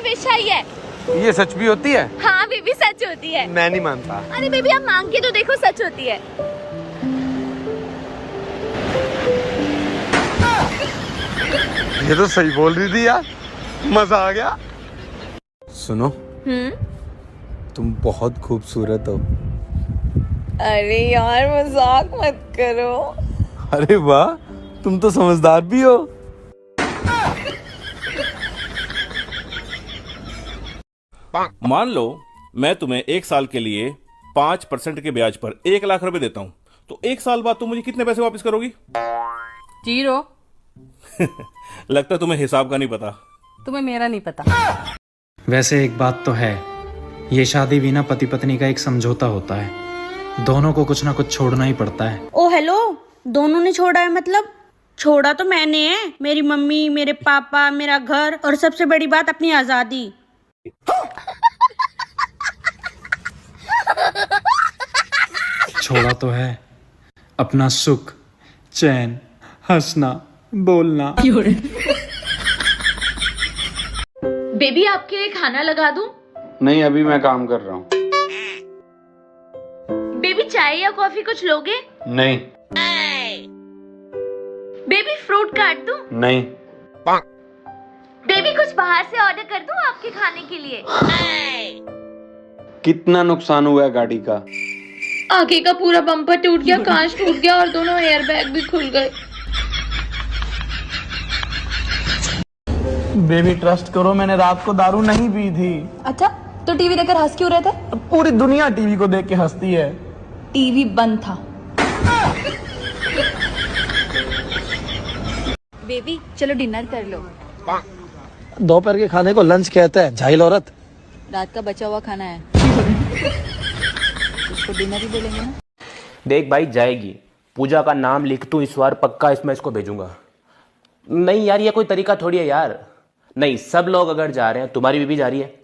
Fish आई है। ये सच भी होती है? हाँ बेबी सच होती है। मैं नहीं मानता। अरे बेबी आप मांग के तो देखो, सच होती है। ये तो सही बोल रही थी यार, मजा आ गया। सुनो, तुम बहुत खूबसूरत हो। अरे यार मजाक मत करो। अरे वाह, तुम तो समझदार भी हो। मान लो मैं तुम्हें 1 साल के लिए 5% के ब्याज पर 1 लाख रुपए देता हूं, तो 1 साल बाद तुम मुझे कितने पैसे वापस करोगी? 0। लगता है तुम्हें हिसाब का नहीं पता। तुम्हें मेरा नहीं पता। वैसे एक बात तो है, ये शादी भी ना पति पत्नी का एक समझौता होता है। दोनों को कुछ ना कुछ छोड़ना ही पड़ता है। ओ हेलो, दोनों ने छोड़ा है मतलब? छोड़ा तो मैंने है, मेरी मम्मी, मेरे पापा, मेरा घर और सबसे बड़ी बात अपनी आजादी। छोड़ा तो है अपना सुख, चैन, हंसना, बोलना। बेबी आपके लिए खाना लगा दूं? नहीं, अभी मैं काम कर रहा हूँ। बेबी चाय या कॉफी कुछ लोगे? नहीं। बेबी फ्रूट काट दूं? नहीं। बेबी कुछ बाहर से ऑर्डर कर दूं आपके खाने के लिए? कितना नुकसान हुआ है गाड़ी का? आगे का पूरा बम्पर टूट गया, कांच टूट गया और दोनों एयर बैग भी खुल गए। बेबी ट्रस्ट करो, मैंने रात को दारू नहीं पी थी। अच्छा, तो टीवी देखकर हंस क्यों रहे थे? पूरी दुनिया टीवी को देख के हंसती है। टीवी बंद था। बेबी चलो डिनर कर लो। दोपहर के खाने को लंच कहते हैं, झाइल औरत। रात का बचा हुआ खाना है। उसको डिनर ही बोलेंगे ना। देख भाई, जाएगी पूजा का नाम लिख तू इस बार पक्का, इसमें इसको भेजूंगा। नहीं यार, ये कोई तरीका थोड़ी है यार। नहीं, सब लोग अगर जा रहे हैं, तुम्हारी बीवी जा रही है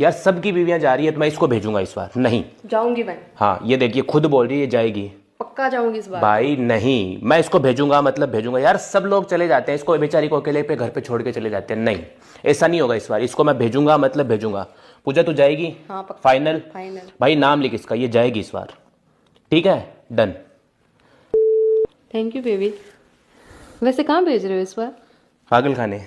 यार, सबकी बीवियां जा रही है, तो मैं इसको भेजूंगा इस बार। नहीं जाऊंगी मैं। हाँ, ये देखिए खुद बोल रही है जाएगी। पक्का जाऊंगी इस बार। भाई नहीं, मैं इसको भेजूंगा, मतलब भेजूंगा यार। सब लोग चले जाते हैं, इसको बेचारी को अकेले पे घर पे छोड़ के चले जाते हैं। नहीं, ऐसा नहीं होगा इस बार। इसको मैं भेजूंगा, मतलब भेजूंगा। पूजा तू जाएगी? हाँ पक्का। फाइनल? फाइनल। भाई नाम लिख इसका, ये जाएगी इस बार। ठीक है, डन। Thank you baby. वैसे कहाँ भेज रहे हो इस बार? पागल खाने।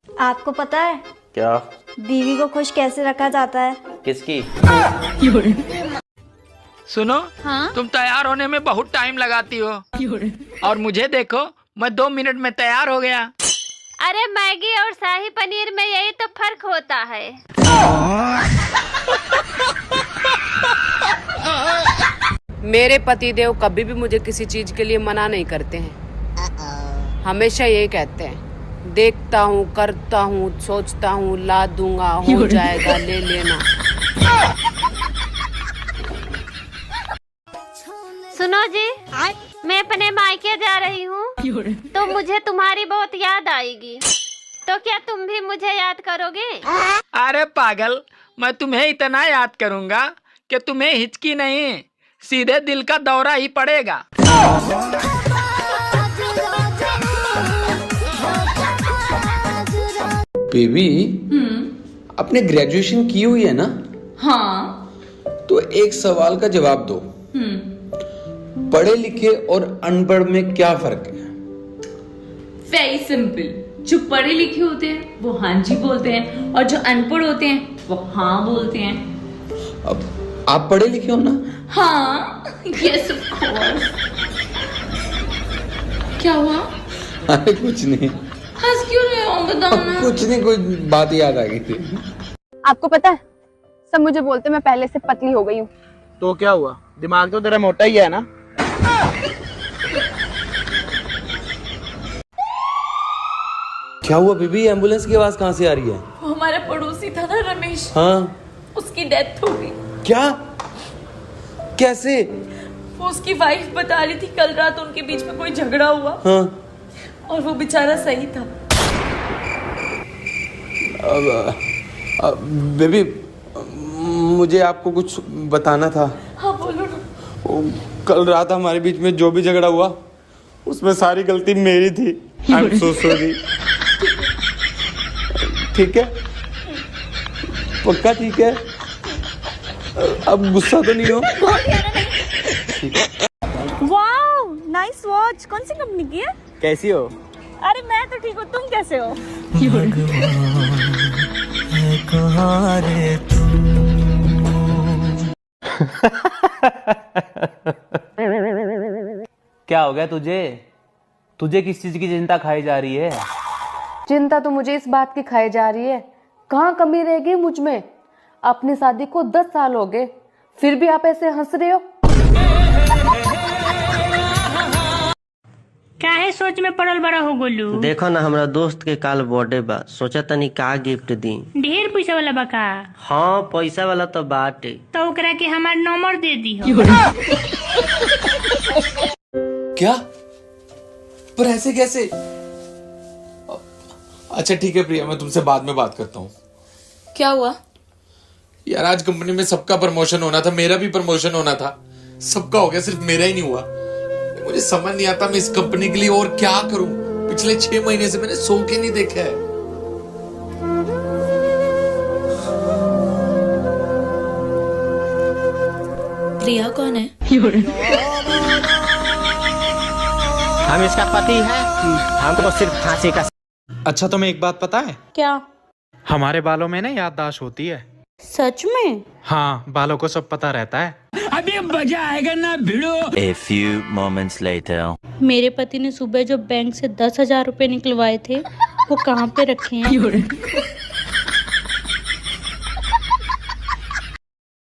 आपको पता है क्या? बीवी को खुश कैसे रखा जाता है? किसकी? सुनो, हाँ? तुम तैयार होने में बहुत टाइम लगाती हो, और मुझे देखो, मैं 2 मिनट में तैयार हो गया। अरे मैगी और शाही पनीर में यही तो फर्क होता है। मेरे पतिदेव कभी भी मुझे किसी चीज के लिए मना नहीं करते हैं। हमेशा यही कहते हैं, देखता हूँ, करता हूँ, सोचता हूँ, ला दूंगा, हो जाएगा, ले लेना। सुनो जी, मैं अपने मायके जा रही हूँ, तो मुझे तुम्हारी बहुत याद आएगी। तो क्या तुम भी मुझे याद करोगे? अरे पागल, मैं तुम्हें इतना याद करूंगा कि तुम्हें हिचकी नहीं, सीधे दिल का दौरा ही पड़ेगा। बेबी, आपने ग्रेजुएशन की हुई है ना? हाँ। तो एक सवाल का जवाब दो। पढ़े लिखे और अनपढ़ में क्या फर्क है? वेरी सिंपल, जो पढ़े लिखे होते हैं वो हाँ जी बोलते हैं, और जो अनपढ़ होते हैं वो हाँ बोलते हैं। अब आप पढ़े लिखे हो ना? हाँ, यस ऑफ कोर्स। क्या हुआ? अरे कुछ नहीं। हंस क्यों रहे हो, बताओ ना। कुछ नहीं, कोई बात याद आ गई थी। आपको पता है, सब मुझे बोलते मैं पहले से पतली हो गई हूँ। तो क्या हुआ, दिमाग तो तेरा मोटा ही है ना। क्या हुआ बेबी, एम्बुलेंस की आवाज कहाँ से आ रही है? वो हमारा पड़ोसी था ना रमेश, हाँ, उसकी डेथ हो गई। क्या? कैसे? वो उसकी वाइफ बता रही थी कल रात उनके बीच में कोई झगड़ा हुआ। हाँ। और वो बेचारा सही था। बेबी, मुझे आपको कुछ बताना था। हाँ बोलो ना। कल रात हमारे बीच में जो भी झगड़ा हुआ उसमें सारी गलती मेरी थी। I am so sorry. ठीक है, पक्का ठीक है, अब गुस्सा तो नहीं हो? Wow, nice watch. कौन सी कंपनी की है? कैसी हो? अरे मैं तो ठीक हूँ, तुम कैसे हो? क्या हो गया तुझे? तुझे किस चीज की चिंता खाई जा रही है? चिंता तो मुझे इस बात की खाई जा रही है, कहाँ कमी रह गई मुझ में? अपनी शादी को 10 साल हो गए, फिर भी आप ऐसे हंस रहे हो। काहे सोच में पड़ल बड़ा हो गोलू? देखो ना, हमारा दोस्त के काल बर्थडे बा, सोचा तनी का गिफ्ट दी। ढेर पैसा वाला बा का? हाँ, पैसा वाला तो बाटे। तो ओकरा के हमार नंबर दे दी हो। क्या? पर ऐसे कैसे? अच्छा ठीक है प्रिया, मैं तुमसे बाद में बात करता हूँ। क्या हुआ? यार आज कंपनी में सबका प्रमोशन होना था, मेरा भी प्रमोशन होना था, सबका हो गया, सिर्फ मेरा ही नहीं हुआ। मुझे समझ नहीं आता मैं इस कंपनी के लिए और क्या करूं। पिछले 6 महीने से मैंने सो के नहीं देखा है। प्रिया कौन है? हम इसका पति है, हमको सिर्फ फांसी का। अच्छा, तुम्हें एक बात पता है? क्या? हमारे बालों में ना याददाश्त होती है। सच में? हाँ, बालों को सब पता रहता है। अभी मजा आएगा ना भिड़ो। A few moments later. मेरे पति ने सुबह जो बैंक से 10,000 रुपए निकलवाए थे, वो कहाँ पे रखे हैं?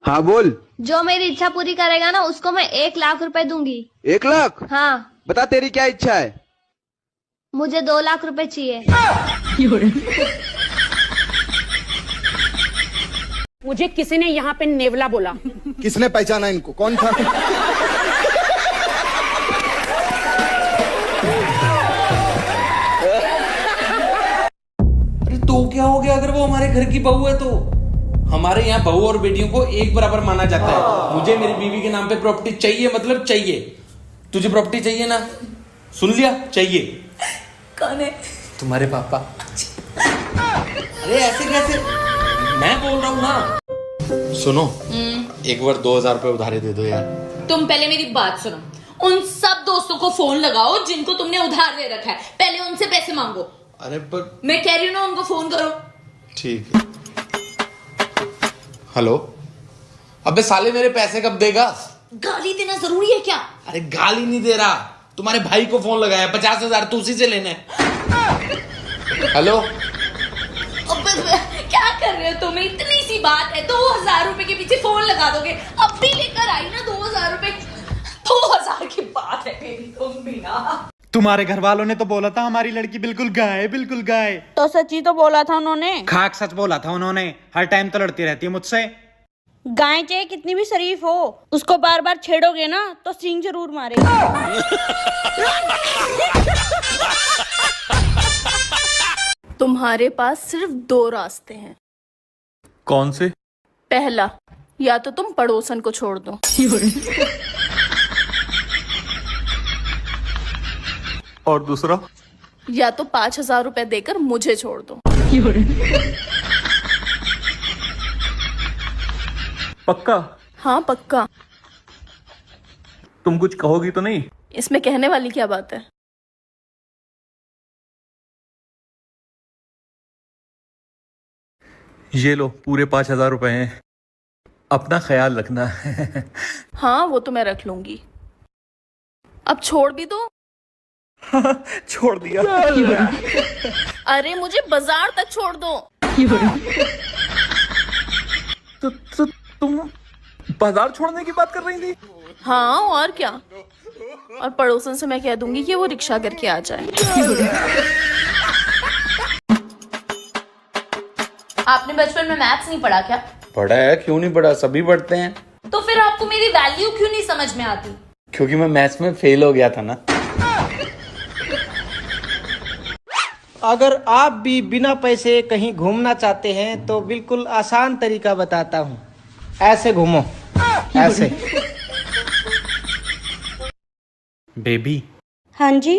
हाँ बोल। जो मेरी इच्छा पूरी करेगा ना, उसको मैं 1 लाख रुपए दूंगी। 1 लाख? हाँ। बता तेरी क्या इच्छा है? मुझे 2 लाख रुपए चाहिए। मुझे किसी ने यहाँ पे नेवला बोला। किसने पहचाना इनको? कौन था? अरे तो क्या हो गया अगर वो हमारे घर की बहू है तो? हमारे यहाँ बहू और बेटियों को एक बराबर माना जाता है। मुझे मेरी बीवी के नाम पे प्रॉपर्टी चाहिए, मतलब चाहिए। तुझे प्रॉपर्टी चाहिए ना? सुन लिया, चाहिए। कौन है? तुम्हारे पापा। अरे ऐसे कैसे? मैं बोल रहा हूँ ना। सुनो, एक बार 2,000 रुपए उधारे दे दो यार। तुम पहले मेरी बात सुनो। उन सब दोस्तों को फोन लगाओ जिनको तुमने उधार ले रखा है, पहले उनसे पैसे मांगो। अरे पर मैं कह रही हूँ ना, उनको फोन करो। ठीक है। हेलो। अबे साले मेरे पैसे कब देगा? गाली देना जरूरी है क्या? अरे गाली नहीं दे रहा, तुम्हारे भाई को फोन लगाया, 50,000 तू उसी से लेने। हेलो। क्या कर रहे हो तुम? इतनी सी बात है, 2,000 रुपए के पीछे फोन लगा दोगे? अब भी लेकर आई ना 2,000 रुपए। 2,000 की बात है मेरी, तुम भी ना। तुम्हारे घर वालों ने तो बोला था हमारी लड़की बिल्कुल गाय, बिल्कुल गाय। तो सच ही तो बोला था उन्होंने। खाक सच बोला था उन्होंने। हर टाइम तो लड़ती रहती है मुझसे। गाय चाहे कितनी भी शरीफ हो, उसको बार बार छेड़ोगे ना तो सींग जरूर मारेगा। तुम्हारे पास सिर्फ 2 रास्ते हैं। कौन से? पहला, या तो तुम पड़ोसन को छोड़ दो। और दूसरा? या तो 5,000 रुपए देकर मुझे छोड़ दो। पक्का? हाँ पक्का। तुम कुछ कहोगी तो नहीं? इसमें कहने वाली क्या बात है? ये लो, पूरे 5,000 रुपए हैं, अपना ख्याल रखना। हाँ वो तो मैं रख लूंगी। अब छोड़ भी दो। छोड़ दिया। अरे मुझे बाजार तक छोड़ दो। तो तुम बाजार छोड़ने की बात कर रही थी? हाँ और क्या। और पड़ोसन से मैं कह दूंगी कि वो रिक्शा करके आ जाए। आपने बचपन में मैथ्स नहीं पढ़ा क्या? पढ़ा है, क्यों नहीं पढ़ा, सभी पढ़ते हैं। तो फिर आपको मेरी वैल्यू क्यों नहीं समझ में आती? क्योंकि मैं मैथ्स में फेल हो गया था ना। अगर आप भी बिना पैसे कहीं घूमना चाहते हैं तो बिल्कुल आसान तरीका बताता हूँ। ऐसे घूमो, ऐसे। बेबी, हाँ जी।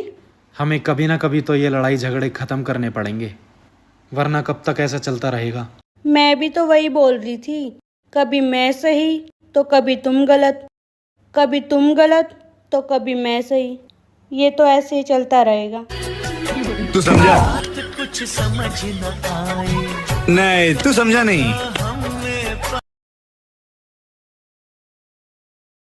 हमें कभी ना कभी तो ये लड़ाई झगड़े खत्म करने पड़ेंगे, वरना कब तक ऐसा चलता रहेगा। मैं भी तो वही बोल रही थी, कभी मैं सही तो कभी तुम गलत, कभी तुम गलत तो कभी मैं सही। ये तो ऐसे ही चलता रहेगा। तू समझा? कुछ समझ न आए। नहीं, तू समझा नहीं।